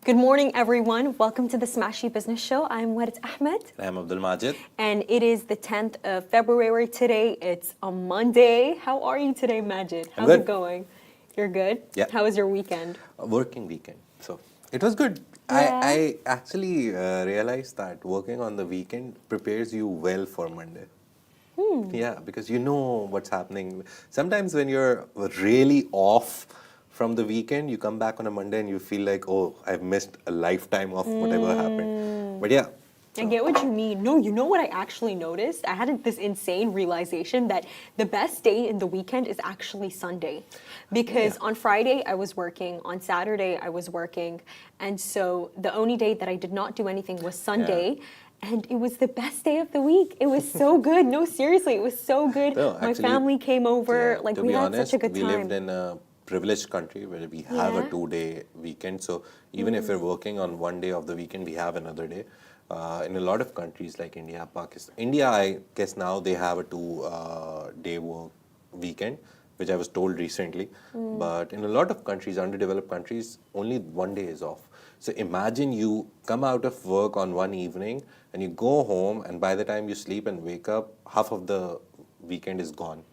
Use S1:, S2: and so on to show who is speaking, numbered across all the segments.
S1: Good morning, everyone. Welcome to the Smashi Business Show. I'm Warid Ahmed.
S2: I'm Abdul Majid.
S1: And it is the 10th of February today. It's a Monday. How are you today, Majid? How's it going? You're good?
S2: Yeah.
S1: How was your weekend?
S2: A working weekend. So it was good.
S1: Yeah.
S2: I actually realized that working on the weekend prepares you well for Monday. Yeah, because you know what's happening. Sometimes when you're really off from the weekend, you come back on a Monday and you feel like, oh, I've missed a lifetime of whatever happened. But yeah.
S1: I get what you mean. No, you know what I actually noticed? I had this insane realization that the best day in the weekend is actually Sunday. Because on Friday I was working, on Saturday I was working, and so the only day that I did not do anything was Sunday. And it was the best day of the week. It was so good. No, seriously, it was so good.
S2: No,
S1: My
S2: actually,
S1: family came over. Like, we had such a good
S2: we
S1: time.
S2: lived in a privileged country where we have a 2-day weekend. So even if we're working on one day of the weekend, we have another day. In a lot of countries like India, Pakistan. India, I guess now they have a 2-day work weekend, which I was told recently. But in a lot of countries, underdeveloped countries, only one day is off. So imagine you come out of work on one evening and you go home, and by the time you sleep and wake up, half of the weekend is gone.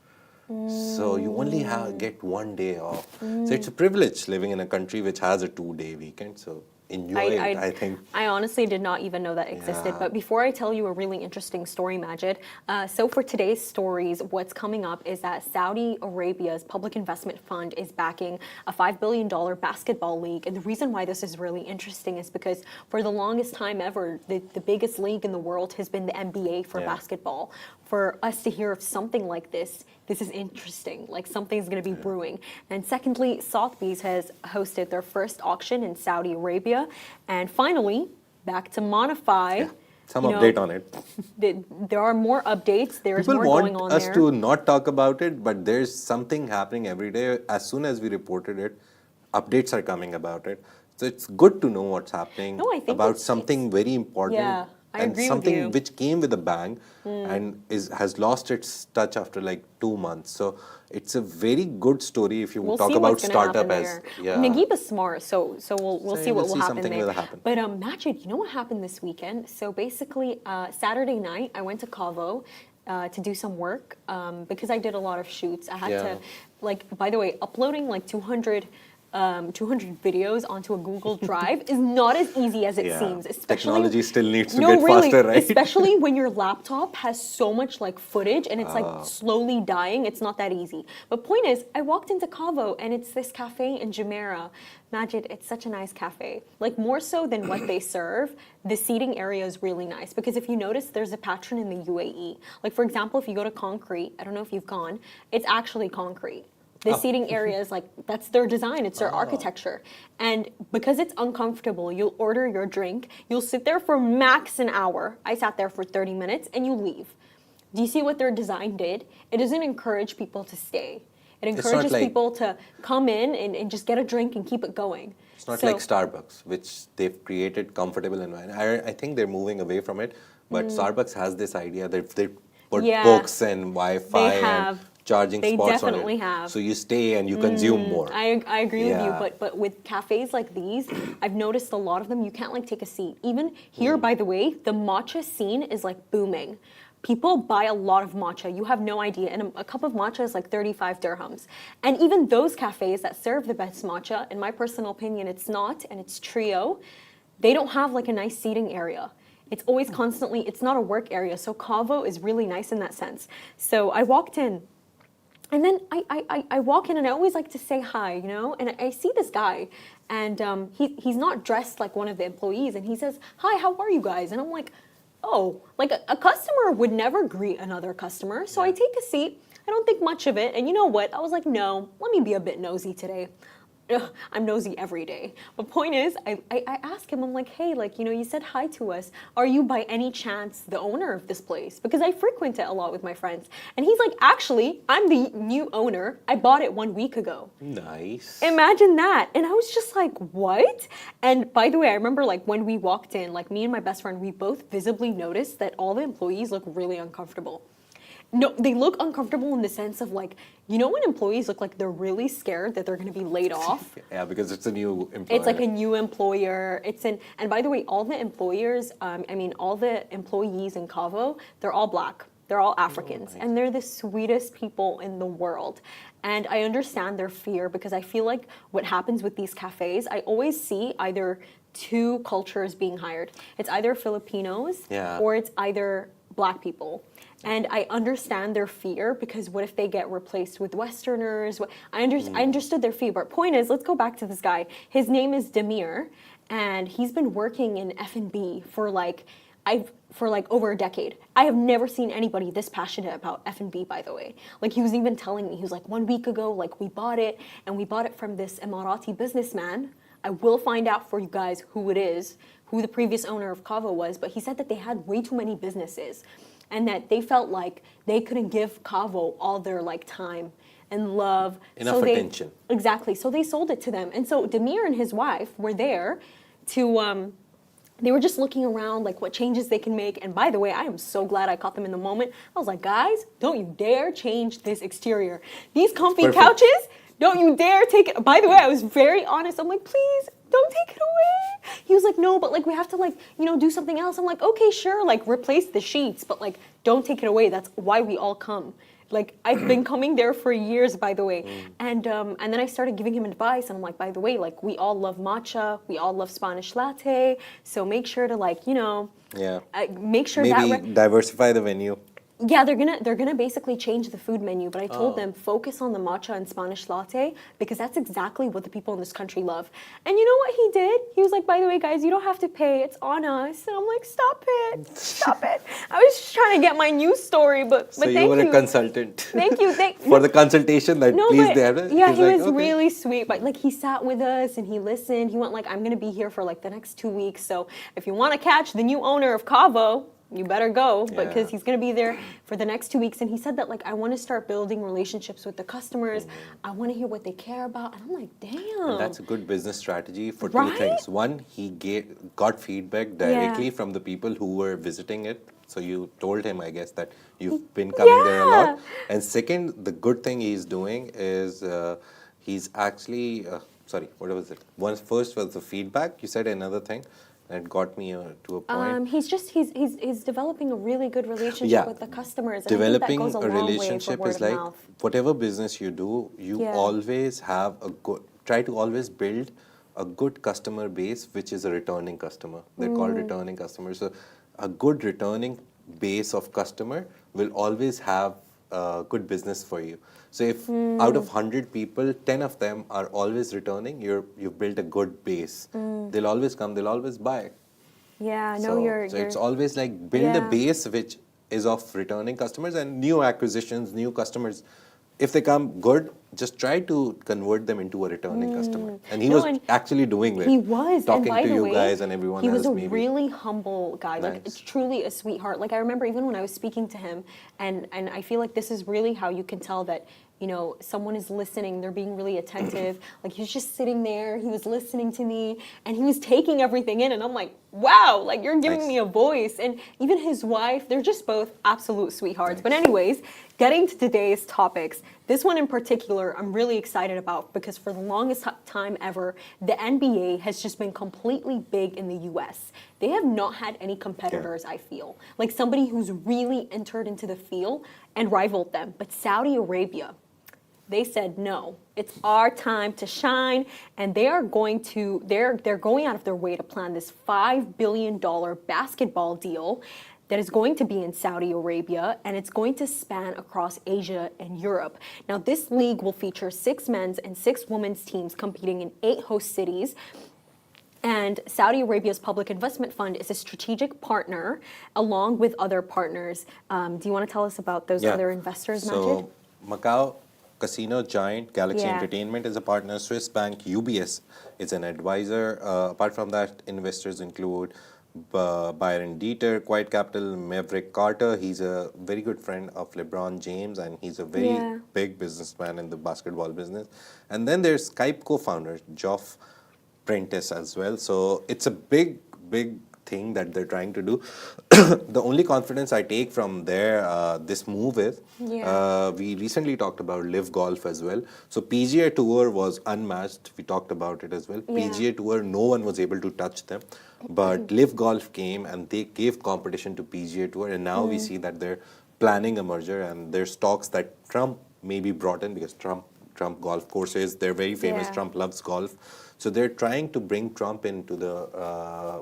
S2: So you only get one day off. So it's a privilege living in a country which has a 2-day weekend. So enjoy it, I think.
S1: I honestly did not even know that existed. But before I tell you a really interesting story, Majid, so for today's stories, what's coming up is that Saudi Arabia's public investment fund is backing a $5 billion basketball league. And the reason why this is really interesting is because for the longest time ever, the biggest league in the world has been the NBA for basketball. For us to hear of something like this is interesting, like something's going to be brewing. And secondly, Sotheby's has hosted their first auction in Saudi Arabia. And finally, back to MONIIFY.
S2: Yeah. Some update on it.
S1: There are more updates. There's
S2: People
S1: more going on
S2: want us
S1: there.
S2: to not talk about it, but there's something happening every day. As soon as we reported it, updates are coming about it. So it's good to know what's happening about something very important.
S1: Yeah. I
S2: And
S1: agree with
S2: something
S1: you.
S2: which came with a bang and has lost its touch after like 2 months. So it's a very good story if you
S1: We'll
S2: talk
S1: see
S2: about
S1: what's gonna
S2: startup
S1: happen
S2: as
S1: there. Naguib is smart, so we'll see what will happen
S2: something
S1: there.
S2: will happen.
S1: But Majid, you know what happened this weekend? So basically, Saturday night I went to Cavo to do some work because I did a lot of shoots. I had to, like, by the way, uploading like 200 videos onto a Google Drive is not as easy as it seems. Especially,
S2: technology still needs to get faster, right?
S1: Especially when your laptop has so much like footage and it's like slowly dying. It's not that easy. But point is, I walked into Cavo and it's this cafe in Jumeirah. Majid, it's such a nice cafe. Like, more so than what they serve, the seating area is really nice. Because if you notice, there's a pattern in the UAE. Like, for example, if you go to Concrete, I don't know if you've gone, it's actually concrete. The seating area is like, that's their design, it's their architecture. And because it's uncomfortable, you'll order your drink, you'll sit there for max an hour. I sat there for 30 minutes and you leave. Do you see what their design did? It doesn't encourage people to stay. It encourages people to come in and just get a drink and keep it going.
S2: It's not like Starbucks, which they've created comfortable environment. I think they're moving away from it, but Starbucks has this idea that they put books and Wi-Fi and charging spots on it.
S1: Definitely have.
S2: So you stay and you consume more.
S1: I agree with you, but with cafes like these, I've noticed a lot of them, you can't like take a seat. Even here, by the way, the matcha scene is like booming. People buy a lot of matcha. You have no idea. And a cup of matcha is like 35 dirhams. And even those cafes that serve the best matcha, in my personal opinion, it's not, and it's Trio, they don't have like a nice seating area. It's always constantly, it's not a work area. So Cavo is really nice in that sense. So I walked in. And then I walk in and I always like to say hi, you know? And I see this guy and he's not dressed like one of the employees. And he says, hi, how are you guys? And I'm like, oh, like a customer would never greet another customer. So I take a seat. I don't think much of it. And you know what? I was like, no, let me be a bit nosy today. I'm nosy every day. But point is, I ask him, I'm like, hey, like, you know, you said hi to us. Are you by any chance the owner of this place? Because I frequent it a lot with my friends. And he's like, actually, I'm the new owner. I bought it 1 week ago.
S2: Nice.
S1: Imagine that. And I was just like, what? And by the way, I remember like when we walked in, like me and my best friend, we both visibly noticed that all the employees look really uncomfortable. No, they look uncomfortable in the sense of like, you know when employees look like they're really scared that they're going to be laid off?
S2: Yeah, because it's a new employer.
S1: It's like a new employer. And by the way, all the employers, all the employees in Cavo, they're all black. They're all Africans.
S2: Nice.
S1: And they're the sweetest people in the world. And I understand their fear because I feel like what happens with these cafes, I always see either two cultures being hired. It's either Filipinos or it's either black people. And I understand their fear because what if they get replaced with Westerners? I understood their fear. But point is, let's go back to this guy. His name is Demir, and he's been working in F&B for like over a decade. I have never seen anybody this passionate about F&B, by the way. Like he was even telling me, he was like 1 week ago, like we bought it from this Emirati businessman. I will find out for you guys who it is, who the previous owner of Cavo was, but he said that they had way too many businesses and that they felt like they couldn't give Cavo all their like time and love.
S2: Enough attention.
S1: Exactly. So they sold it to them. And so Demir and his wife were there to, they were just looking around like what changes they can make. And by the way, I am so glad I caught them in the moment. I was like, guys, don't you dare change this exterior. These comfy couches, don't you dare take it. By the way, I was very honest. I'm like, please don't take it away. He was like, no, but like we have to like, do something else. I'm like, okay, sure, like replace the sheets, but like don't take it away. That's why we all come. Like I've been coming there for years, by the way. And then I started giving him advice, and I'm like, by the way, like we all love matcha, we all love Spanish latte, so make sure to like, make sure
S2: maybe diversify the menu.
S1: Yeah, they're gonna basically change the food menu, but I told them focus on the matcha and Spanish latte because that's exactly what the people in this country love. And you know what he did? He was like, by the way, guys, you don't have to pay, it's on us. And I'm like, stop it. I was just trying to get my news story, but
S2: so
S1: thank you.
S2: You were a consultant.
S1: Thank you.
S2: For the consultation that please there.
S1: Yeah, he was really sweet. But like he sat with us and he listened. He went like, I'm gonna be here for like the next 2 weeks. So if you want to catch the new owner of Cavo, you better go because he's going to be there for the next 2 weeks. And he said that, like, I want to start building relationships with the customers. I want to hear what they care about. And I'm like, damn.
S2: And that's a good business strategy for two things. One, he got feedback directly from the people who were visiting it. So you told him, I guess, that you've been coming there a lot. And second, the good thing he's doing is he's actually, what was it? First was the feedback. You said another thing. That got me to a point.
S1: He's developing a really good relationship with the customers. And
S2: developing
S1: I think that goes
S2: a
S1: long
S2: relationship
S1: way for
S2: is like
S1: mouth.
S2: whatever business you do, you always have try to always build a good customer base, which is a returning customer. They're called returning customers. So a good returning base of customer will always have good business for you. So if out of 100 people, 10 of them are always returning, you've built a good base. They'll always come, they'll always buy.
S1: Yeah, no, you're...
S2: it's always like build a base which is of returning customers and new acquisitions, new customers. If they come good, just try to convert them into a returning customer. And he was actually doing that.
S1: He was.
S2: Talking
S1: and by
S2: to
S1: the
S2: you
S1: way,
S2: guys and everyone
S1: he
S2: else.
S1: was a really humble guy.
S2: Nice.
S1: Like, it's truly a sweetheart. Like, I remember even when I was speaking to him, and I feel like this is really how you can tell that, someone is listening, they're being really attentive. Like, he was just sitting there, he was listening to me, and he was taking everything in, and I'm like, wow, like, you're giving me a voice. And even his wife, they're just both absolute sweethearts. But anyways, getting to today's topics, this one in particular, I'm really excited about because for the longest time ever, the NBA has just been completely big in the US. They have not had any competitors, I feel. Like somebody who's really entered into the field and rivaled them. But Saudi Arabia, they said, no, it's our time to shine. And they're going out of their way to plan this $5 billion basketball deal that is going to be in Saudi Arabia, and it's going to span across Asia and Europe. Now, this league will feature 6 men's and 6 women's teams competing in 8 host cities. And Saudi Arabia's Public Investment Fund is a strategic partner along with other partners. Do you want to tell us about those other investors, Majid?
S2: So, Macau casino giant Galaxy Entertainment is a partner. Swiss bank UBS is an advisor. Apart from that, investors include Byron Dieter, Quiet Capital, Maverick Carter. He's a very good friend of LeBron James, and he's a very big businessman in the basketball business. And then there's Skype co-founder Geoff Prentice as well. So it's a big thing that they're trying to do. The only confidence I take from this move is we recently talked about Live Golf as well. So PGA Tour was unmatched. We talked about it as well. PGA Tour, no one was able to touch them. But Live Golf came and they gave competition to PGA Tour, and now we see that they're planning a merger, and there's stocks that Trump maybe brought in because Trump golf courses, they're very famous. Trump loves golf. So they're trying to bring Trump into the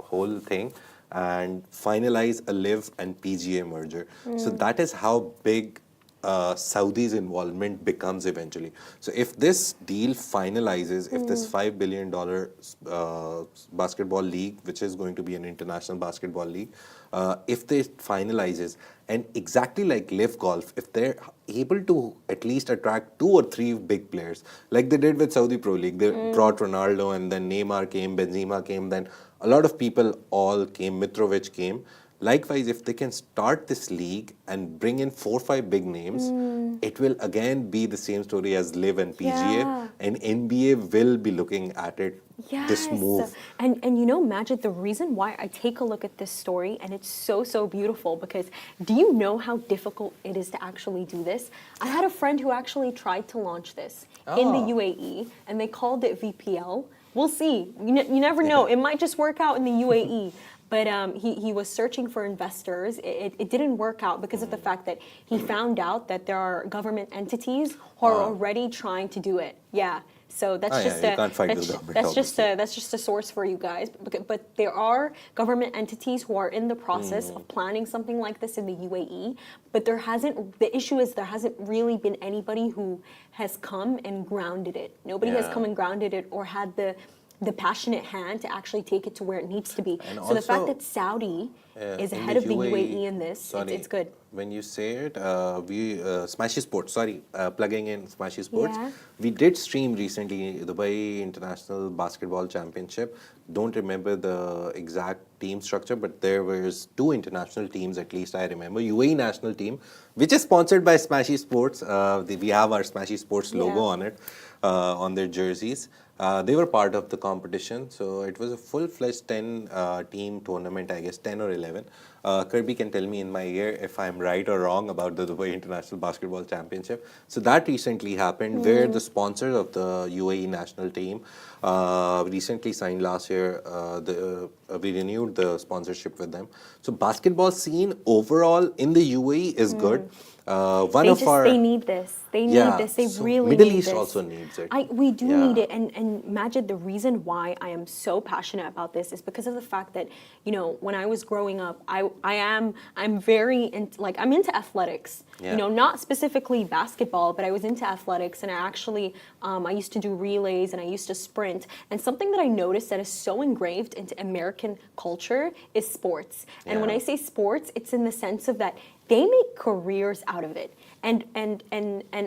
S2: whole thing and finalize a Live and PGA merger. So that is how big Saudi's involvement becomes eventually. So if this deal finalizes, if this $5 billion basketball league, which is going to be an international basketball league, if they finalizes, and exactly like Live Golf, if they're able to at least attract 2 or 3 big players, like they did with Saudi Pro League, they brought Ronaldo, and then Neymar came, Benzema came, then a lot of people all came, Mitrovic came. Likewise, if they can start this league and bring in 4 or 5 big names, it will again be the same story as Live and PGA, and NBA will be looking at it, this move.
S1: And you know, Majid, the reason why I take a look at this story, and it's so beautiful, because do you know how difficult it is to actually do this? I had a friend who actually tried to launch this in the UAE, and they called it VPL. We'll see. You never know. It might just work out in the UAE. But he was searching for investors. It didn't work out because of the fact that he found out that there are government entities who are already trying to do it. Yeah. So that's just a source for you guys. But there are government entities who are in the process of planning something like this in the UAE. But the issue is there hasn't really been anybody who has come and grounded it. Nobody has come and grounded it or had the passionate hand to actually take it to where it needs to be. And so the fact that Saudi is ahead of the UAE in this, it's good.
S2: When you say it, Smashi Sports, plugging in Smashi Sports, we did stream recently Dubai International Basketball Championship. Don't remember the exact team structure, but there was 2 international teams, at least I remember. UAE national team, which is sponsored by Smashi Sports. We have our Smashi Sports logo on it, on their jerseys. They were part of the competition, so it was a full-fledged 10-team tournament, I guess, 10 or 11. Kirby can tell me in my ear if I'm right or wrong about the Dubai International Basketball Championship. So that recently happened, where the sponsors of the UAE national team recently signed last year. We renewed the sponsorship with them. So basketball scene overall in the UAE is good.
S1: They need this. They need this. They really
S2: Middle
S1: need
S2: East
S1: this.
S2: also needs it.
S1: We do need it. And Majid, the reason why I am so passionate about this is because of the fact that, you know, when I was growing up, I'm very I'm into athletics. You know, not specifically basketball, but I was into athletics, and I actually I used to do relays and I used to sprint. And something that I noticed that is so engraved into American culture is sports. And when I say sports, it's in the sense of that they make careers out of it. And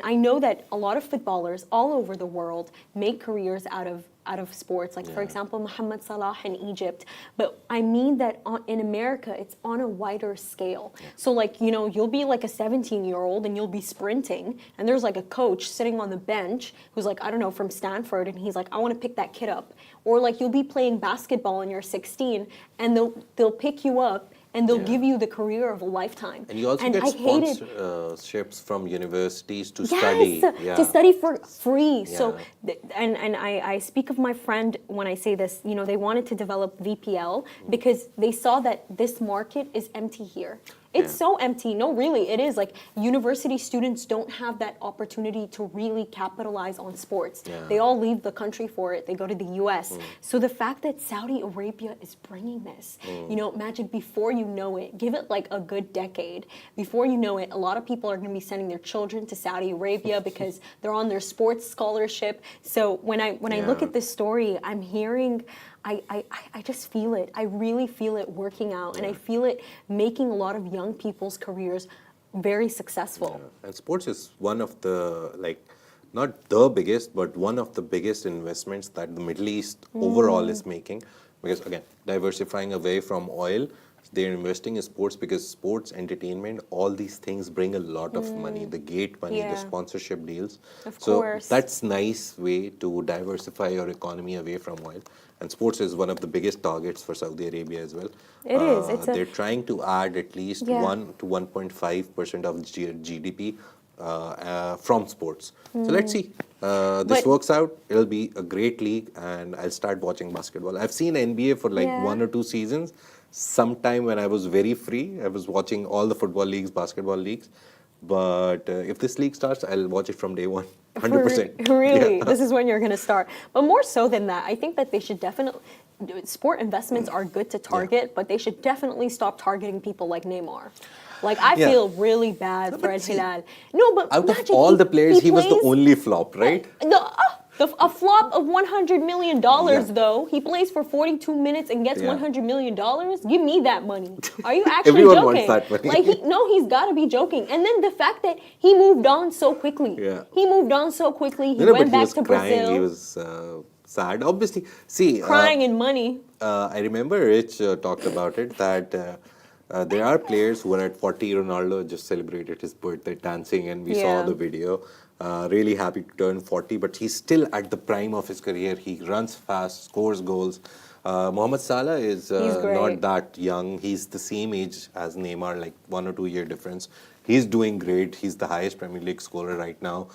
S1: I know that a lot of footballers all over the world make careers out of sports, like for example Mohamed Salah in Egypt. But I mean that in America it's on a wider scale. So like, you know, you'll be like a 17-year-old and you'll be sprinting, and there's like a coach sitting on the bench who's like, I don't know, from Stanford, and he's like, I want to pick that kid up. Or like you'll be playing basketball and you're 16 and they'll pick you up and they'll give you the career of a lifetime.
S2: And you also get sponsorships from universities to study.
S1: To study for free. So, and I speak of my friend when I say this, you know, they wanted to develop VPL because they saw that this market is empty here. It's so empty. No, really, it is. Like, university students don't have that opportunity to really capitalize on sports. They all leave the country for it. They go to the US. So the fact that Saudi Arabia is bringing this, you know, imagine before you know it, give it like a good decade. Before you know it, a lot of people are going to be sending their children to Saudi Arabia because they're on their sports scholarship. So when I look at this story, I'm hearing... I just feel it. I really feel it working out, and I feel it making a lot of young people's careers very successful.
S2: And sports is one of the, like, not the biggest, but one of the biggest investments that the Middle East overall is making. Because again, diversifying away from oil, They're investing in sports because sports, entertainment, all these things bring a lot of money. The gate money, the sponsorship deals.
S1: Of
S2: so
S1: course.
S2: that's nice way to diversify your economy away from oil. And sports is one of the biggest targets for Saudi Arabia as well.
S1: It is. It's
S2: They're trying to add at least 1 to 1.5% of GDP from sports. So let's see. This works out. It'll be a great league, and I'll start watching basketball. I've seen NBA for like 1 or 2 seasons. Sometime when I was very free, I was watching all the football leagues, basketball leagues. But if this league starts, I'll watch it from day one. 100%.
S1: Really? This is when you're going to start. But more so than that, I think that they should definitely, sport investments are good to target, but they should definitely stop targeting people like Neymar. Like, I feel really bad for Al Hilal. No, but
S2: out
S1: Majid,
S2: of all the players, he was the
S1: plays-
S2: only flop, right?
S1: A flop of $100 million, though. He plays for 42 minutes and gets $100 million. Give me that money. Are you actually
S2: Everyone
S1: joking?
S2: wants that money.
S1: Like, he's got to be joking. And then the fact that he moved on so quickly.
S2: Yeah.
S1: He moved on so quickly. He
S2: No,
S1: went
S2: but
S1: back
S2: he was
S1: to
S2: crying.
S1: Brazil.
S2: He was sad. Obviously, see,
S1: Crying in money.
S2: I remember Rich talked about it, that there are players who are at 40. Ronaldo just celebrated his birthday dancing, and we saw the video. Really happy to turn 40, but he's still at the prime of his career. He runs fast, scores goals. Mohamed Salah is not that young. He's the same age as Neymar, like 1 or 2 year difference. He's doing great. He's the highest Premier League scorer right now.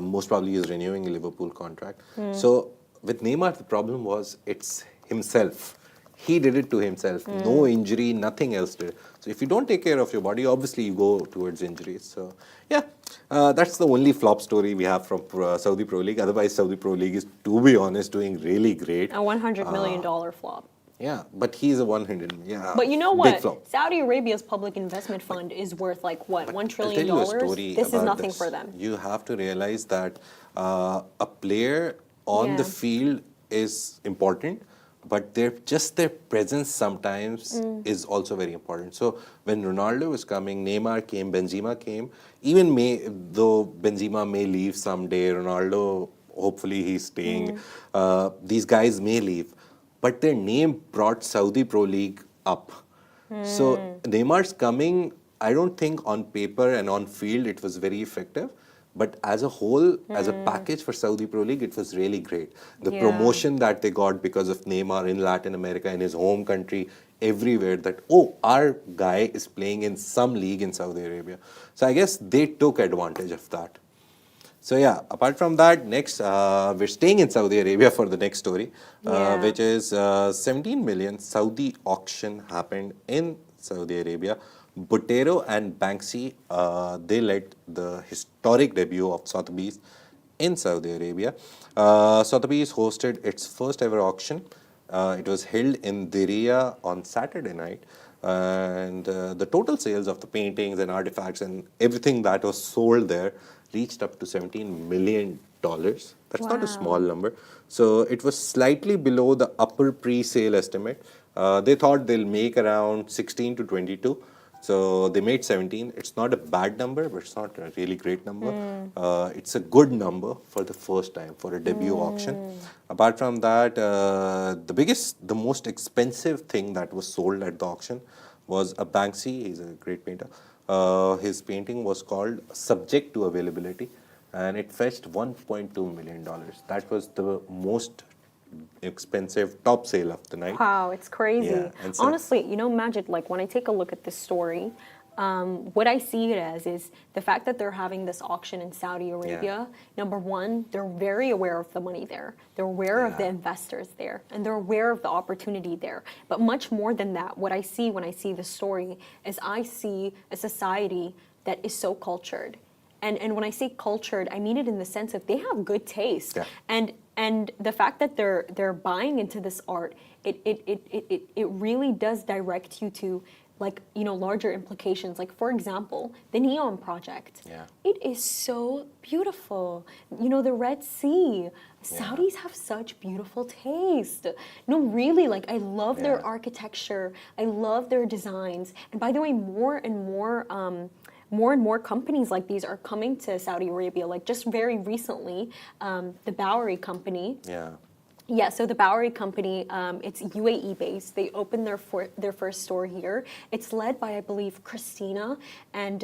S2: Most probably he's renewing a Liverpool contract. So with Neymar, the problem was it's himself. He did it to himself. No injury, nothing else did. So if you don't take care of your body, obviously you go towards injuries. So yeah, that's the only flop story we have from Saudi Pro League. Otherwise, Saudi Pro League is, to be honest, doing really great.
S1: A $100 million flop.
S2: Yeah, but he's a 100. Yeah,
S1: But you know
S2: big
S1: what?
S2: flop.
S1: Saudi Arabia's public investment fund is worth like what, $1
S2: I'll
S1: trillion?
S2: tell you a story
S1: This is
S2: about
S1: nothing
S2: this.
S1: for them.
S2: You have to realize that a player on the field is important, but their presence sometimes is also very important. So when Ronaldo was coming, Neymar came, Benzema came. Even though Benzema may leave someday, Ronaldo, hopefully he's staying. These guys may leave, but their name brought Saudi Pro League up. So Neymar's coming, I don't think on paper and on field it was very effective. But as a whole, as a package for Saudi Pro League, it was really great. The promotion that they got because of Neymar in Latin America, in his home country, everywhere, that, oh, our guy is playing in some league in Saudi Arabia. So I guess they took advantage of that. So yeah, apart from that, next, we're staying in Saudi Arabia for the next story, which is 17 million Saudi auction happened in Saudi Arabia. Botero and Banksy, they led the historic debut of Sotheby's in Saudi Arabia. Sotheby's hosted its first ever auction. It was held in Diriyah on Saturday night. And the total sales of the paintings and artifacts and everything that was sold there reached up to $17 million. That's not a small number. So it was slightly below the upper pre-sale estimate. They thought they'll make around 16 to 22. So they made 17. It's not a bad number, but it's not a really great number. It's a good number for the first time, for a debut auction. Apart from that, the most expensive thing that was sold at the auction was a Banksy. He's a great painter. His painting was called Subject to Availability, and it fetched $1.2 million. That was the most expensive top sale of the night.
S1: Wow, it's crazy.
S2: Yeah, so,
S1: honestly, you know, Majid, like when I take a look at this story, what I see it as is the fact that they're having this auction in Saudi Arabia. Number one, they're very aware of the money there. They're aware of the investors there, and they're aware of the opportunity there. But much more than that, what I see when I see the story is I see a society that is so cultured. And when I say cultured, I mean it in the sense of they have good taste. And the fact that they're buying into this art, it really does direct you to, like, you know, larger implications. Like, for example, the Neon Project. It is so beautiful. You know, the Red Sea. Saudis have such beautiful taste. No, really, like, I love their architecture. I love their designs. And by the way, more and more companies like these are coming to Saudi Arabia. Like just very recently, the Bowery company Yeah, so the Bowery company, it's UAE based. They opened their first store here. It's led by, I believe, Christina, and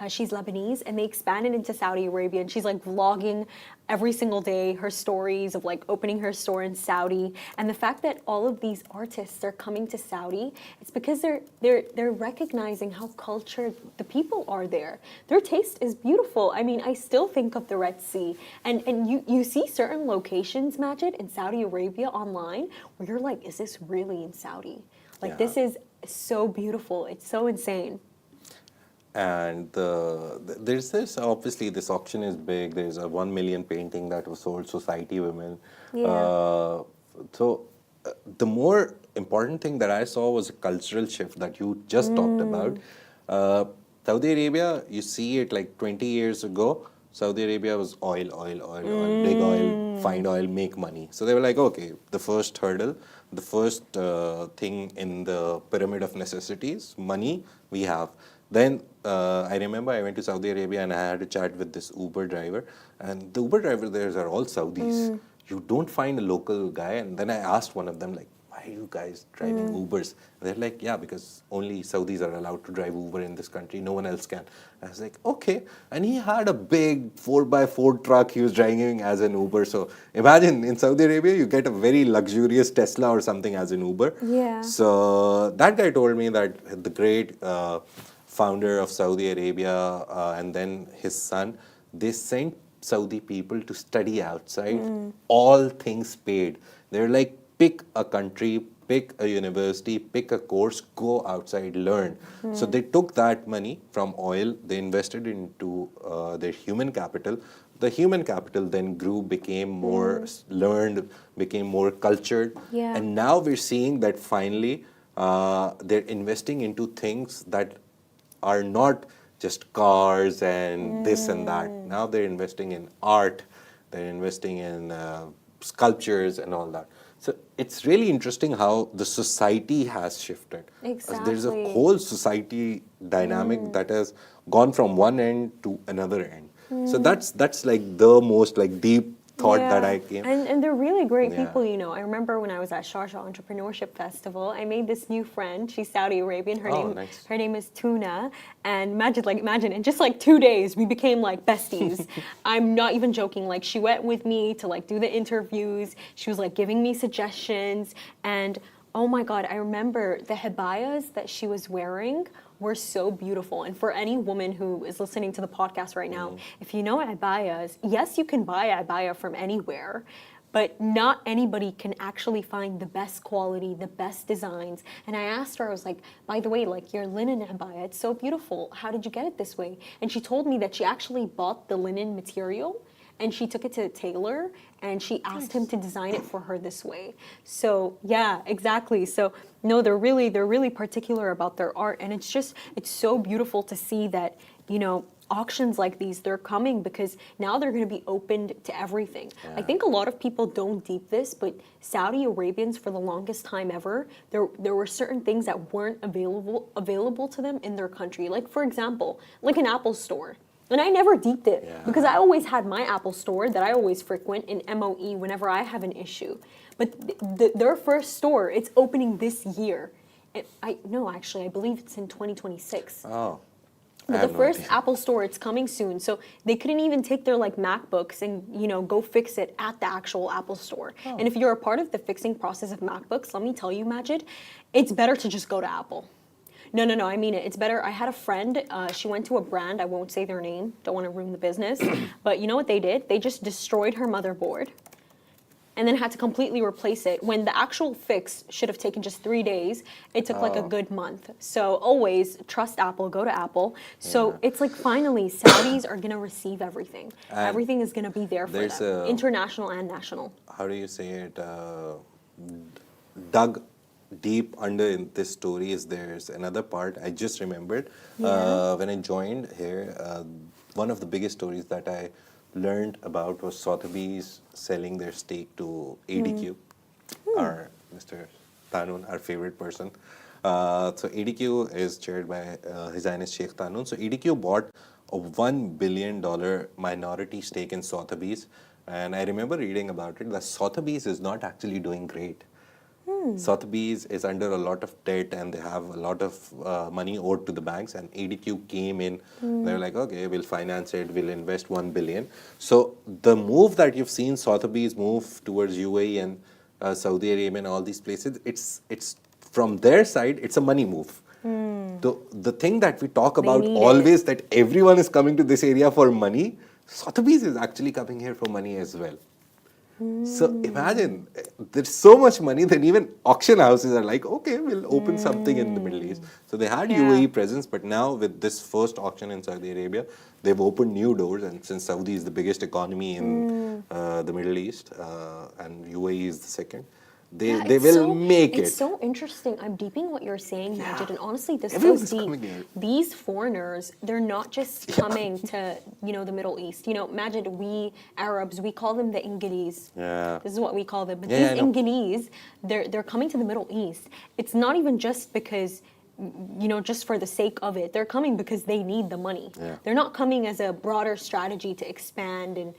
S1: she's Lebanese, and they expanded into Saudi Arabia, and she's like vlogging every single day her stories of like opening her store in Saudi. And the fact that all of these artists are coming to Saudi, it's because they're recognizing how cultured the people are there. Their taste is beautiful. I mean, I still think of the Red Sea, and you see certain locations, Majid, in Saudi Arabia online where you're like, is this really in Saudi? Like, this is so beautiful. It's so insane.
S2: And there's this, obviously, this auction is big. There's a 1 million painting that was sold, Society Women.
S1: Yeah.
S2: The more important thing that I saw was a cultural shift that you just talked about. Saudi Arabia, you see it like 20 years ago, Saudi Arabia was oil, big oil, find oil, make money. So they were like, okay, the first hurdle, the first thing in the pyramid of necessities, money, we have. Then I remember I went to Saudi Arabia and I had a chat with this Uber driver, and the Uber driver there are all Saudis. You don't find a local guy. And then I asked one of them, like, why are you guys driving Ubers? And they're like, yeah, because only Saudis are allowed to drive Uber in this country. No one else can. I was like, okay. And he had a big 4x4 truck he was driving as an Uber. So imagine in Saudi Arabia, you get a very luxurious Tesla or something as an Uber.
S1: Yeah.
S2: So that guy told me that the great founder of Saudi Arabia and then his son, they sent Saudi people to study outside, all things paid. They're like, pick a country, pick a university, pick a course, go outside, learn. So they took that money from oil, they invested into their human capital. The human capital then grew, became more learned, became more cultured.
S1: Yeah.
S2: And now we're seeing that finally they're investing into things that are not just cars and this and that. Now they're investing in art, they're investing in sculptures and all that. So it's really interesting how the society has shifted. There's a
S1: Exactly.
S2: whole society dynamic that has gone from one end to another end. So that's like the most like deep thought that I came.
S1: And they're really great
S2: Yeah.
S1: people, you know. I remember when I was at Sharjah Entrepreneurship Festival, I made this new friend. She's Saudi Arabian.
S2: Nice.
S1: Her name is Tuna. And imagine, in just like 2 days, we became like besties. I'm not even joking. Like, she went with me to like do the interviews. She was like giving me suggestions. And oh my God, I remember the hibayas that she was wearing were so beautiful. And for any woman who is listening to the podcast right now, if you know abayas, yes, you can buy abaya from anywhere, but not anybody can actually find the best quality, the best designs. And I asked her, I was like, by the way, like, your linen abaya, it's so beautiful. How did you get it this way? And she told me that she actually bought the linen material and she took it to a tailor and she asked him to design it for her this way. So yeah, exactly. So no, they're really particular about their art, and it's so beautiful to see that, you know, auctions like these, they're coming because now they're going to be opened to everything. I think a lot of people don't deep this, but Saudi Arabians, for the longest time ever, there were certain things that weren't available to them in their country. Like, for example, like an Apple store. And I never deeped it because I always had my Apple store that I always frequent in MOE whenever I have an issue. But their first store, it's opening this year. No, actually, I believe it's in 2026.
S2: Oh.
S1: But the first Apple store, it's coming soon. So they couldn't even take their like MacBooks and, you know, go fix it at the actual Apple store. And if you're a part of the fixing process of MacBooks, let me tell you, Majid, it's better to just go to Apple. No, I mean it. It's better. I had a friend, she went to a brand, I won't say their name, don't want to ruin the business, but you know what they did? They just destroyed her motherboard and then had to completely replace it. When the actual fix should have taken just 3 days, it took like a good month. So always trust Apple, go to Apple. So it's like finally Saudis are going to receive everything.
S2: And
S1: everything is going to be there for them, international and national.
S2: How do you say it? Dug deep under in this story is there's another part I just remembered. When I joined here, one of the biggest stories that I learned about was Sotheby's selling their stake to ADQ, our Mr. Tanun, our favorite person. So ADQ is chaired by His Highness Sheikh Tanun. So ADQ bought a $1 billion minority stake in Sotheby's. And I remember reading about it. The Sotheby's is not actually doing great. Sotheby's is under a lot of debt and they have a lot of money owed to the banks. And ADQ came in. They were like, okay, we'll finance it. We'll invest $1 billion. So the move that you've seen Sotheby's move towards UAE and Saudi Arabia and all these places, it's from their side, it's a money move. The thing that we talk about always, that everyone is coming to this area for money, Sotheby's is actually coming here for money as well. So imagine, there's so much money that even auction houses are like, okay, we'll open something in the Middle East. So they had UAE presence, but now with this first auction in Saudi Arabia, they've opened new doors. And since Saudi is the biggest economy in the Middle East, and UAE is the second, they will make it.
S1: It's so interesting. I'm deeping what you're saying, Majid, and honestly, this
S2: Everyone's
S1: goes
S2: coming
S1: deep.
S2: here.
S1: These foreigners, they're not just coming to, the Middle East. Majid, we Arabs, we call them the Ingili's.
S2: Yeah.
S1: This is what we call them. But
S2: Yeah,
S1: these
S2: I know.
S1: Ingili's, they're coming to the Middle East. It's not even just because, just for the sake of it. They're coming because they need the money.
S2: Yeah.
S1: They're not coming as a broader strategy to expand and,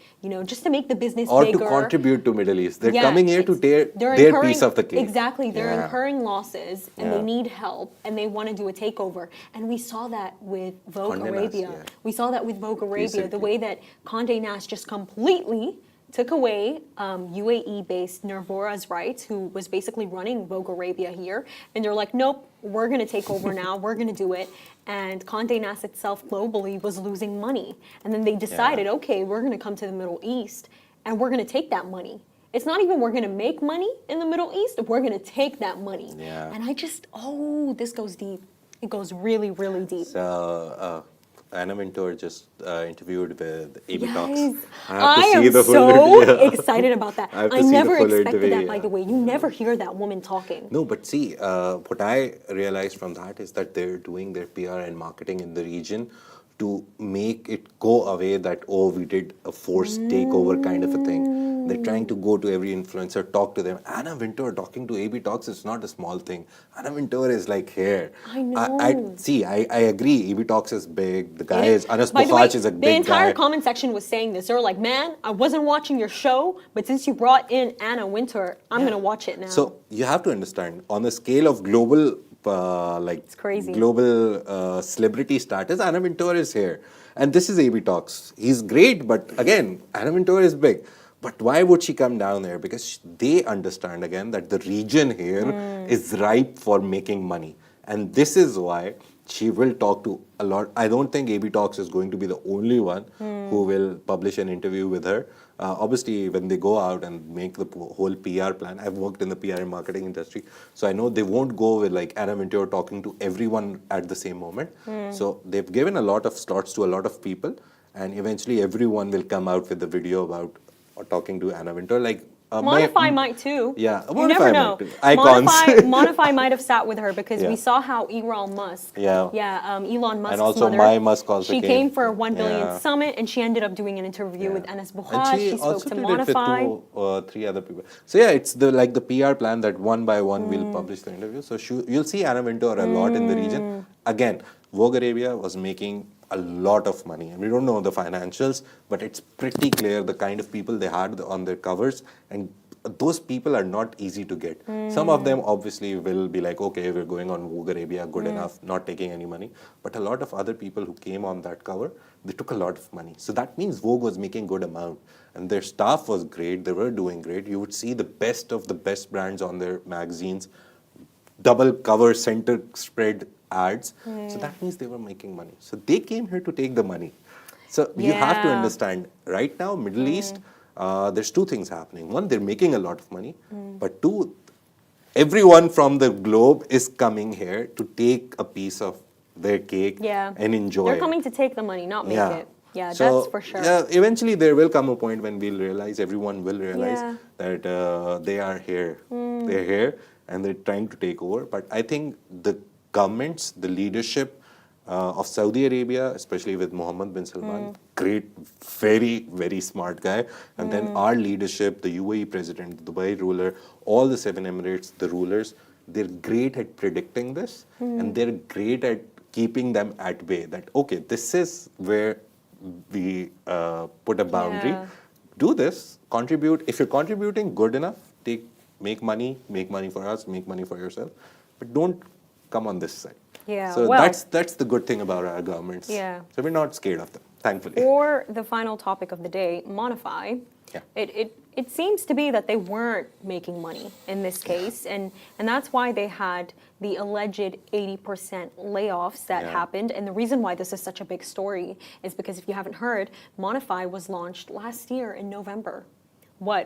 S1: just to make the business
S2: Or
S1: bigger.
S2: to contribute to Middle East. They're
S1: Yeah,
S2: coming here to
S1: they're
S2: their
S1: incurring-
S2: piece of the cake.
S1: Exactly. They're
S2: Yeah.
S1: incurring losses and
S2: Yeah.
S1: they need help and they want to do a takeover. And we saw that with Vogue
S2: Condé Nast,
S1: Arabia.
S2: yeah.
S1: We saw that with Vogue Arabia, the
S2: Recently.
S1: way that Condé Nast just completely took away UAE-based Nervora's rights, who was basically running Vogue Arabia here. And they're like, nope, we're going to take over now. We're going to do it. And Condé Nast itself globally was losing money. And then they decided, okay, we're going to come to the Middle East and we're going to take that money. It's not even we're going to make money in the Middle East. We're going to take that money.
S2: Yeah.
S1: And I just, this goes deep. It goes really, really deep.
S2: So, Anna Wintour just interviewed with AB Talks.
S1: Yes.
S2: I have to
S1: I
S2: see
S1: am
S2: the full
S1: so
S2: video.
S1: excited about that.
S2: I have to
S1: I
S2: see the
S1: never
S2: full
S1: expected
S2: interview,
S1: that, by the way. You never hear that woman talking.
S2: No, but see, what I realized from that is that they're doing their PR and marketing in the region to make it go away that, oh, we did a forced takeover kind of a thing. They're trying to go to every influencer, talk to them. Anna Wintour talking to AB Talks is not a small thing. Anna Wintour is like here.
S1: I know.
S2: I agree. AB Talks is big. The guy is, Anas
S1: By the way,
S2: Bukhach is a
S1: the
S2: big
S1: entire
S2: guy.
S1: comment section was saying this. They were like, man, I wasn't watching your show, but since you brought in Anna Wintour, I'm going to watch it now.
S2: So you have to understand, on the scale of global,
S1: It's crazy.
S2: global celebrity status, Anna Wintour is here. And this is AB Talks. He's great, but again, Anna Wintour is big. But why would she come down there? Because they understand, again, that the region here is ripe for making money. And this is why she will talk to a lot. I don't think AB Talks is going to be the only one who will publish an interview with her. Obviously, when they go out and make the whole PR plan, I've worked in the PR and marketing industry, so I know they won't go with like Anna Wintour talking to everyone at the same moment. So they've given a lot of slots to a lot of people, and eventually everyone will come out with a video about talking to Anna Wintour. Like
S1: MONIIFY might too.
S2: Yeah,
S1: You never
S2: MONIIFY
S1: know.
S2: might too. Icons.
S1: MONIIFY might have sat with her because
S2: Yeah.
S1: we saw how Elon Musk.
S2: Yeah.
S1: Elon Musk's
S2: And also
S1: mother.
S2: my Musk also
S1: She
S2: came.
S1: came for a 1 billion
S2: Yeah.
S1: summit, and she ended up doing an interview with Anas
S2: And
S1: Bukhach. She spoke
S2: also
S1: to
S2: did it with
S1: MONIIFY.
S2: 2 or 3 other people. So yeah, it's the PR plan that one by one we'll publish the interview. So you'll see Anna Wintour a lot in the region. Again, Vogue Arabia was making a lot of money. And we don't know the financials, but it's pretty clear the kind of people they had on their covers, and those people are not easy to get. Some of them obviously will be like, okay, we're going on Vogue Arabia, good enough, not taking any money. But a lot of other people who came on that cover, they took a lot of money. So that means Vogue was making good amount. And their staff was great, they were doing great. You would see the best of the best brands on their magazines, double cover, center spread ads. So that means they were making money. So they came here to take the money. So you have to
S1: Yeah.
S2: understand, right now, Middle East, there's 2 things happening. One, they're making a lot of money. But 2, everyone from the globe is coming here to take a piece of their cake and enjoy
S1: They're
S2: it.
S1: coming to take the money, not make it. Yeah,
S2: So,
S1: that's for sure.
S2: Yeah, eventually there will come a point when we'll realize, everyone will realize
S1: Yeah.
S2: that they are here. They're here and they're trying to take over. But I think the governments, the leadership of Saudi Arabia, especially with Mohammed bin Salman, great, very, very smart guy. And then our leadership, the UAE president, the Dubai ruler, all the 7 Emirates, the rulers, they're great at predicting this, and they're great at keeping them at bay. That, okay, this is where we put a boundary.
S1: Yeah.
S2: do this, contribute. If you're contributing good enough, make money for us, make money for yourself, but don't come on this side.
S1: Yeah,
S2: So
S1: well,
S2: that's the good thing about our governments.
S1: Yeah.
S2: So we're not scared of them, thankfully.
S1: For the final topic of the day, MONIIFY,
S2: Yeah.
S1: it seems to be that they weren't making money in this case, and that's why they had the alleged 80% layoffs that happened. And the reason why this is such a big story is because, if you haven't heard, MONIIFY was launched last year in November.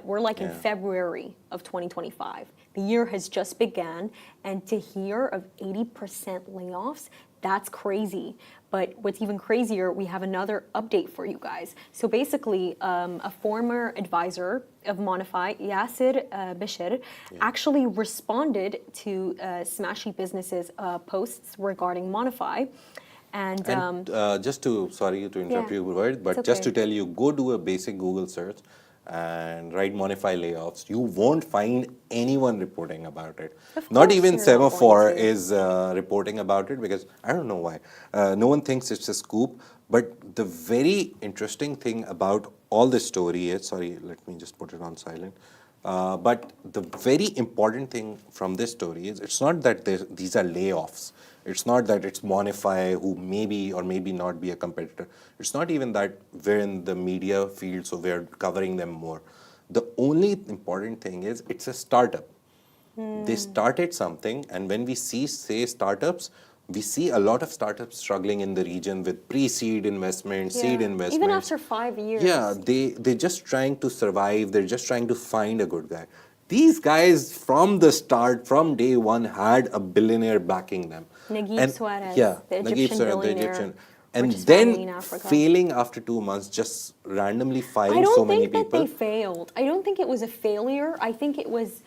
S1: We're like in February of 2025. The year has just began, and to hear of 80% layoffs, that's crazy. But what's even crazier, we have another update for you guys. So basically, a former advisor of MONIIFY, Yaser Bishr, actually responded to Smashi Business's posts regarding MONIIFY. And
S2: just to, sorry to interrupt you, word, but just to tell you, go do a basic Google search and write MONIIFY layoffs. You won't find anyone reporting about it. Not even Semaphore is reporting about it, because I don't know why. No one thinks it's a scoop. But the very interesting thing about all this story is, sorry, let me just put it on silent. But the very important thing from this story is, it's not that these are layoffs. It's not that it's MONIIFY who maybe or maybe not be a competitor. It's not even that we're in the media field, so we're covering them more. The only important thing is, it's a startup. They started something, and when we say startups, we see a lot of startups struggling in the region with pre-seed investment, seed investment.
S1: Even after 5 years.
S2: Yeah, they're just trying to survive. They're just trying to find a good guy. These guys, from the start, from day one, had a billionaire backing them.
S1: Naguib Suarez, the Egyptian billionaire.
S2: And then failing after 2 months, just randomly firing so many people.
S1: I don't think that they failed. I don't think it was a failure. I think it was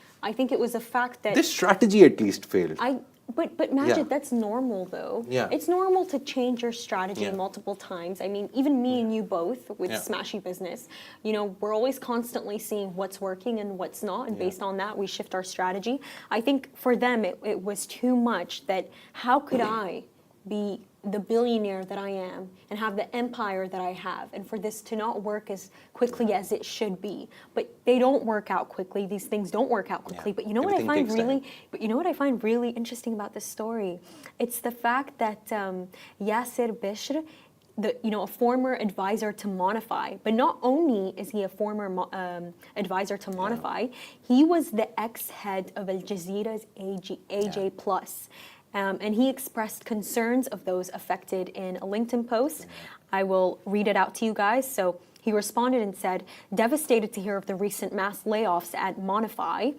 S1: a fact that
S2: this strategy at least failed.
S1: But Majid, that's normal though.
S2: Yeah.
S1: It's normal to change your strategy multiple times. I mean, even me and you both with Smashi Business, we're always constantly seeing what's working and what's not, and based on that, we shift our strategy. I think for them, it was too much that how could I be the billionaire that I am and have the empire that I have, and for this to not work as quickly as it should be. But they don't work out quickly. These things don't work out quickly. But you know what I find really interesting about this story? It's the fact that Yaser Bishr, a former advisor to MONIIFY, but not only is he a former advisor to MONIIFY, he was the ex-head of Al Jazeera's AJ Plus. And he expressed concerns of those affected in a LinkedIn post. I will read it out to you guys. So he responded and said, devastated to hear of the recent mass layoffs at MONIIFY,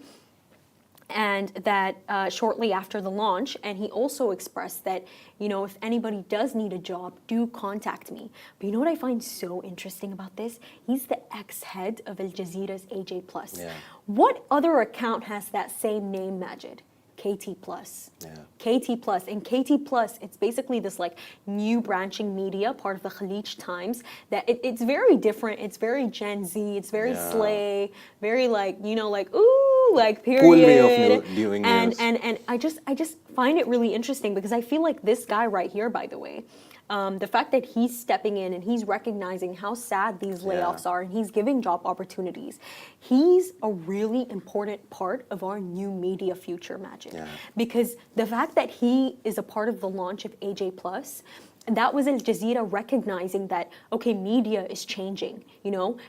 S1: and that shortly after the launch. And he also expressed that, if anybody does need a job, do contact me. But you know what I find so interesting about this? He's the ex-head of Al Jazeera's AJ Plus. What other account has that same name, Majid? KT Plus. KT Plus. And KT Plus, it's basically this new branching media, part of the Khalij Times, that it's very different. It's very Gen Z. It's very slay, very period.
S2: Cool way of doing
S1: news. And I just find it really interesting, because I feel like this guy right here, by the way, the fact that he's stepping in and he's recognizing how sad these layoffs are, and he's giving job opportunities, he's a really important part of our new media future, Majid. Because the fact that he is a part of the launch of AJ Plus, that was Al Jazeera recognizing that, okay, media is changing.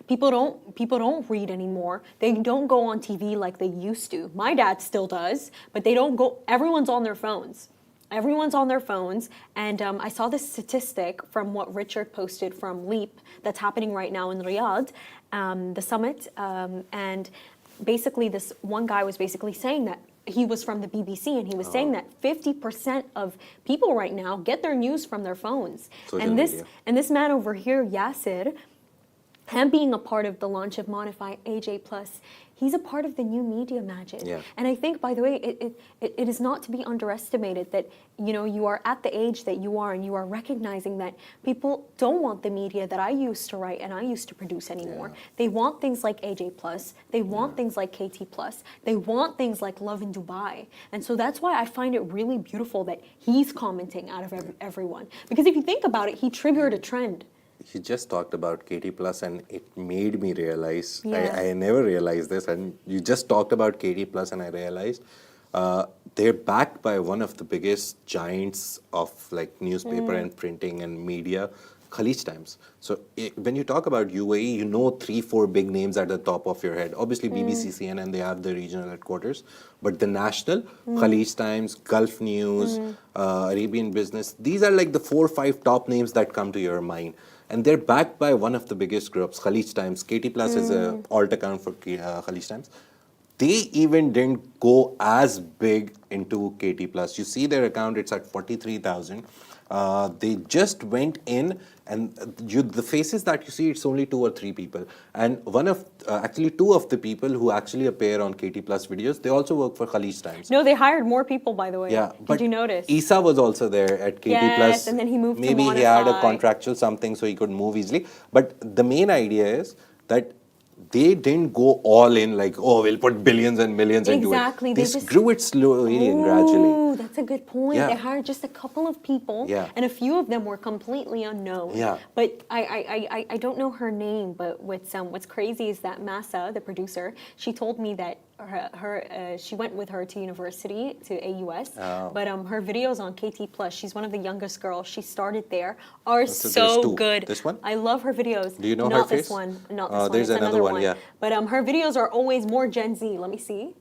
S1: People don't read anymore. They don't go on TV like they used to. My dad still does, but they don't go. Everyone's on their phones. Everyone's on their phones, and I saw this statistic from what Richard posted from LEAP that's happening right now in Riyadh, the summit, and basically this one guy was basically saying that he was from the BBC, and he was saying that 50% of people right now get their news from their phones. And this man over here, Yaser, him being a part of the launch of MONIIFY AJ Plus, he's a part of the new media, Majid. And I think, by the way, it is not to be underestimated that you are at the age that you are, and you are recognizing that people don't want the media that I used to write and I used to produce anymore. They want things like AJ Plus. They want things like KT Plus. They want things like Love in Dubai. And so that's why I find it really beautiful that he's commenting out of everyone. Because if you think about it, he triggered a trend.
S2: You just talked about KT Plus, and it made me realize.
S1: Yeah.
S2: I never realized this, and you just talked about KT Plus, and I realized they're backed by one of the biggest giants of like newspaper and printing and media, Khalij Times. So when you talk about UAE, you know 3-4 big names at the top of your head. Obviously BBC, CNN, they have the regional headquarters, but the national, Khalij Times, Gulf News, Arabian Business, these are like the 4 or 5 top names that come to your mind. And they're backed by one of the biggest groups, Khalij Times. KT Plus is an alt account for Khalij Times. They even didn't go as big into KT Plus. You see their account, it's at 43,000. They just went in, and the faces that you see, it's only 2 or 3 people. And actually 2 of the people who actually appear on KT Plus videos, they also work for Khalij Times.
S1: No, they hired more people, by the way.
S2: Yeah,
S1: Did you notice?
S2: Isa was also there at KT
S1: Yes,
S2: Plus.
S1: and then he moved to
S2: Maybe he had a
S1: MONIIFY.
S2: contractual something so he could move easily. But the main idea is that they didn't go all in like, oh, we'll put billions and millions into it.
S1: Exactly.
S2: They just grew it slowly and gradually.
S1: Oh, that's a good point.
S2: Yeah.
S1: They hired just a couple of people,
S2: Yeah.
S1: and a few of them were completely unknown.
S2: Yeah.
S1: But I don't know her name, but what's crazy is that Masa, the producer, she told me that she went with her to university, to AUS, but her videos on KT Plus, she's one of the youngest girls, she started there, are
S2: So there's
S1: so
S2: 2.
S1: good.
S2: This one?
S1: I love her videos.
S2: Do you know
S1: Not
S2: her
S1: this
S2: face?
S1: one. Not this one.
S2: There's
S1: it's
S2: another one, yeah.
S1: But her videos are always more Gen Z. Let me see.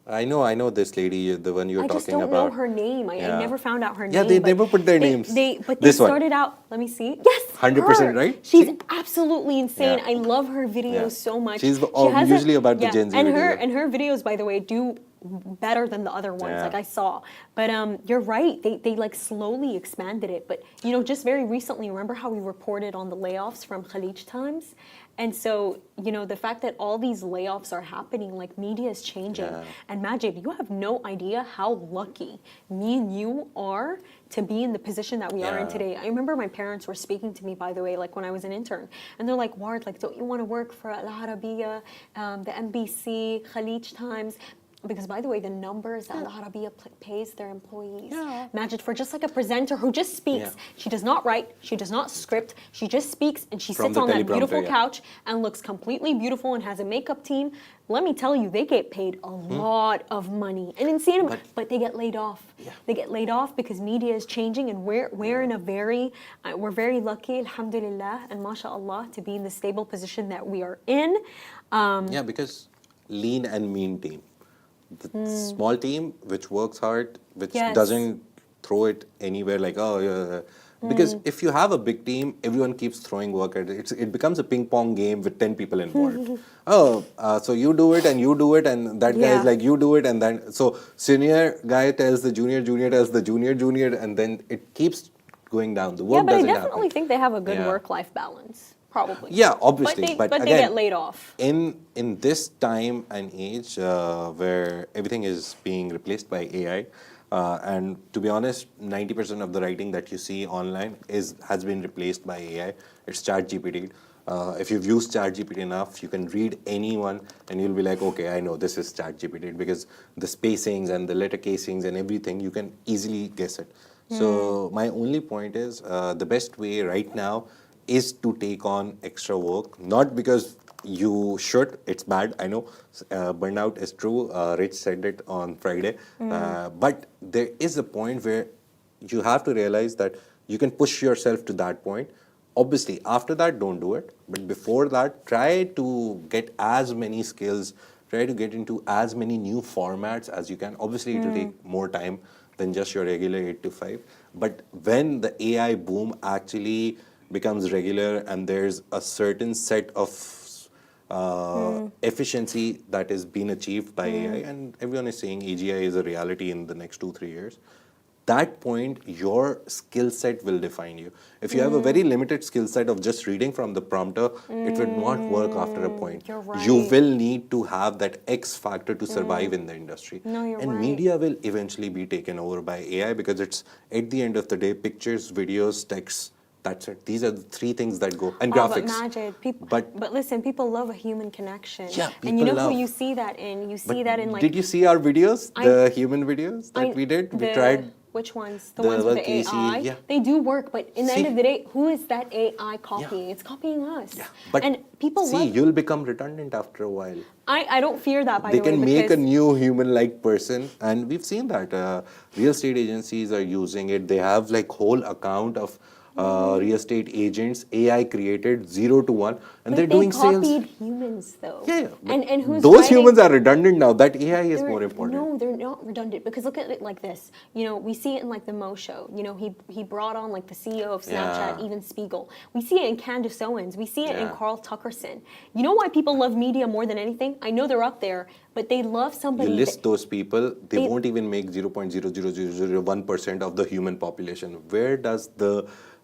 S2: I know this lady, the one you're
S1: I just
S2: talking
S1: don't
S2: about.
S1: know her name. I never found out her name.
S2: Yeah, they
S1: but
S2: never put their names.
S1: But
S2: This
S1: they
S2: one.
S1: started out. Let me see. Yes,
S2: 100%,
S1: her.
S2: right?
S1: She's
S2: See?
S1: absolutely insane.
S2: Yeah.
S1: I love her videos
S2: Yeah.
S1: so much.
S2: She's
S1: She
S2: usually about the Gen Z
S1: and
S2: videos.
S1: her videos, by the way, do better than the other ones.
S2: Yeah.
S1: Like I saw. But you're right. They like slowly expanded it. But just very recently, remember how we reported on the layoffs from Khalij Times? And so, the fact that all these layoffs are happening, like media is changing.
S2: Yeah.
S1: And Majid, you have no idea how lucky me and you are to be in the position that we are in
S2: Yeah.
S1: today. I remember my parents were speaking to me, by the way, like when I was an intern. And they're like, Ward, like, don't you want to work for Al Arabiya, the NBC, Khalij Times? Because, by the way, the numbers that Al Arabiya pays their employees.
S2: Yeah.
S1: Imagine for just like a presenter who just speaks.
S2: Yeah.
S1: She does not write, she does not script, she just speaks and she
S2: From
S1: sits
S2: the
S1: on that
S2: teleprompter,
S1: beautiful
S2: yeah.
S1: couch and looks completely beautiful and has a makeup team. Let me tell you, they get paid a lot of money. And insane, but they get laid off.
S2: Yeah.
S1: They get laid off because media is changing, and we're in a we're very lucky, alhamdulillah, and mashallah, to be in the stable position that we are in.
S2: Yeah, because lean and mean team. The small team which works hard, which
S1: Yes.
S2: doesn't throw it anywhere like, oh, yeah. Because if you have a big team, everyone keeps throwing work at it. It becomes a ping pong game with 10 people involved. So you do it and you do it, and that guy
S1: Yeah.
S2: is like, you do it, and then so senior guy tells the junior, junior tells the junior, junior, and then it keeps going down. The work
S1: Yeah, but I
S2: doesn't
S1: definitely
S2: happen.
S1: think they have a good
S2: Yeah.
S1: work-life balance. Probably.
S2: Yeah, obviously,
S1: But
S2: but
S1: they
S2: again,
S1: get laid off.
S2: in this time and age where everything is being replaced by AI, and to be honest, 90% of the writing that you see online has been replaced by AI. It's ChatGPT. If you've used ChatGPT enough, you can read anyone and you'll be like, okay, I know this is ChatGPT, because the spacings and the letter casings and everything, you can easily guess it. So my only point is the best way right now is to take on extra work, not because you should, it's bad, I know, burnout is true, Rich said it on Friday, but there is a point where you have to realize that you can push yourself to that point. Obviously, after that, don't do it, but before that, try to get as many skills, try to get into as many new formats as you can. Obviously, it will take more time than just your regular 8 to 5, but when the AI boom actually becomes regular and there's a certain set of efficiency that is being achieved by AI, and everyone is saying AGI is a reality in the next 2-3 years, that point your skill set will define you. If you have a very limited skill set of just reading from the prompter, it will not work after a point.
S1: You're right.
S2: You will need to have that X factor to survive in the industry.
S1: No, you're
S2: and
S1: right.
S2: media will eventually be taken over by AI, because it's, at the end of the day, pictures, videos, texts, that's it. These are the 3 things that go. And graphics.
S1: But Majid, people,
S2: But-
S1: but listen, people love a human connection.
S2: Yeah,
S1: and you
S2: people
S1: know
S2: love.
S1: who you see that in? You see
S2: But
S1: that in like.
S2: did you see our videos? The human videos that we did? We tried
S1: Which ones? The
S2: The
S1: ones with the
S2: Casey,
S1: AI?
S2: yeah.
S1: They do work, but in the end
S2: See.
S1: of the day, who is that AI copying? It's copying us.
S2: But
S1: and people
S2: see,
S1: love.
S2: you'll become redundant after a while.
S1: I don't fear that, by
S2: They
S1: the way,
S2: can make a
S1: because
S2: new human-like person, and we've seen that real estate agencies are using it. They have like whole account of real estate agents, AI created 0 to 1, and
S1: but
S2: they're
S1: they
S2: doing sales.
S1: copied humans, though.
S2: Yeah, but
S1: And who's
S2: those
S1: writing-
S2: humans are redundant now. That AI is
S1: They're-
S2: more important.
S1: No, they're not redundant, because look at it like this. You know, we see it in like the Mo show. You know, he brought on like the CEO of Snapchat,
S2: Yeah.
S1: even Spiegel. We see it in Candace Owens. We see it in
S2: Yeah.
S1: Carl Tuckerson. You know why people love media more than anything? I know they're up there, but they love somebody.
S2: You list those people, they
S1: They-
S2: won't even make 0.00001% of the human population. Where does the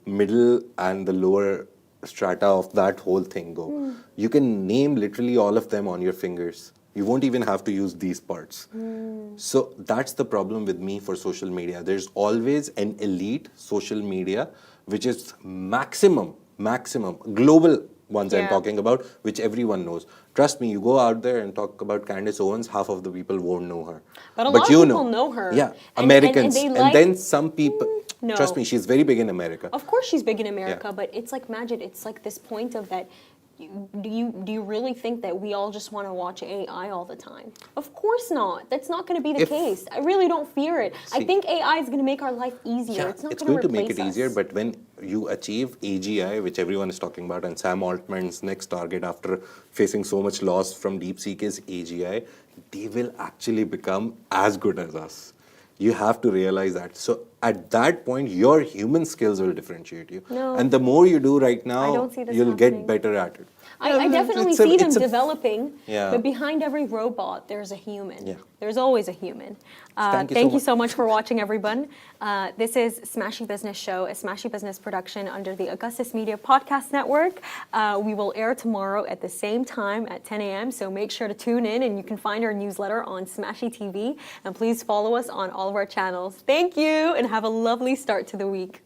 S2: middle and the lower strata of that whole thing go? You can name literally all of them on your fingers. You won't even have to use these parts. So that's the problem with me for social media. There's always an elite social media, which is maximum, global ones I'm
S1: Yeah.
S2: talking about, which everyone knows. Trust me, you go out there and talk about Candace Owens, half of the people won't know her.
S1: But a lot of
S2: you
S1: people know her.
S2: Yeah,
S1: And
S2: Americans.
S1: they
S2: And
S1: like-
S2: then some people,
S1: no.
S2: trust me, she's very big in America.
S1: Of course she's big in America, but it's like Majid, it's like this point of that, do you really think that we all just want to watch AI all the time? Of course not. That's not going to be the
S2: If-
S1: case. I really don't fear it. I
S2: See-
S1: think AI is going to make our life easier.
S2: Yeah,
S1: It's not
S2: it's
S1: going
S2: going to make it
S1: replace
S2: easier,
S1: us.
S2: but when you achieve AGI, which everyone is talking about, and Sam Altman's next target after facing so much loss from DeepSeek is AGI, they will actually become as good as us. You have to realize that. So at that point, your human skills will differentiate you.
S1: No.
S2: And the more you do right now,
S1: don't see this
S2: you'll
S1: happening.
S2: get better at it.
S1: I definitely
S2: It's a-
S1: see them
S2: it's a-
S1: developing,
S2: Yeah.
S1: but behind every robot, there's a human.
S2: Yeah.
S1: There's always a human.
S2: Thank you
S1: Thank
S2: so
S1: you
S2: much.
S1: so much for watching, everyone. This is Smashi Business Show, a Smashi Business production under the Augustus Media Podcast Network. We will air tomorrow at the same time at 10 a.m., so make sure to tune in, and you can find our newsletter on Smashi TV, and please follow us on all of our channels. Thank you, and have a lovely start to the week.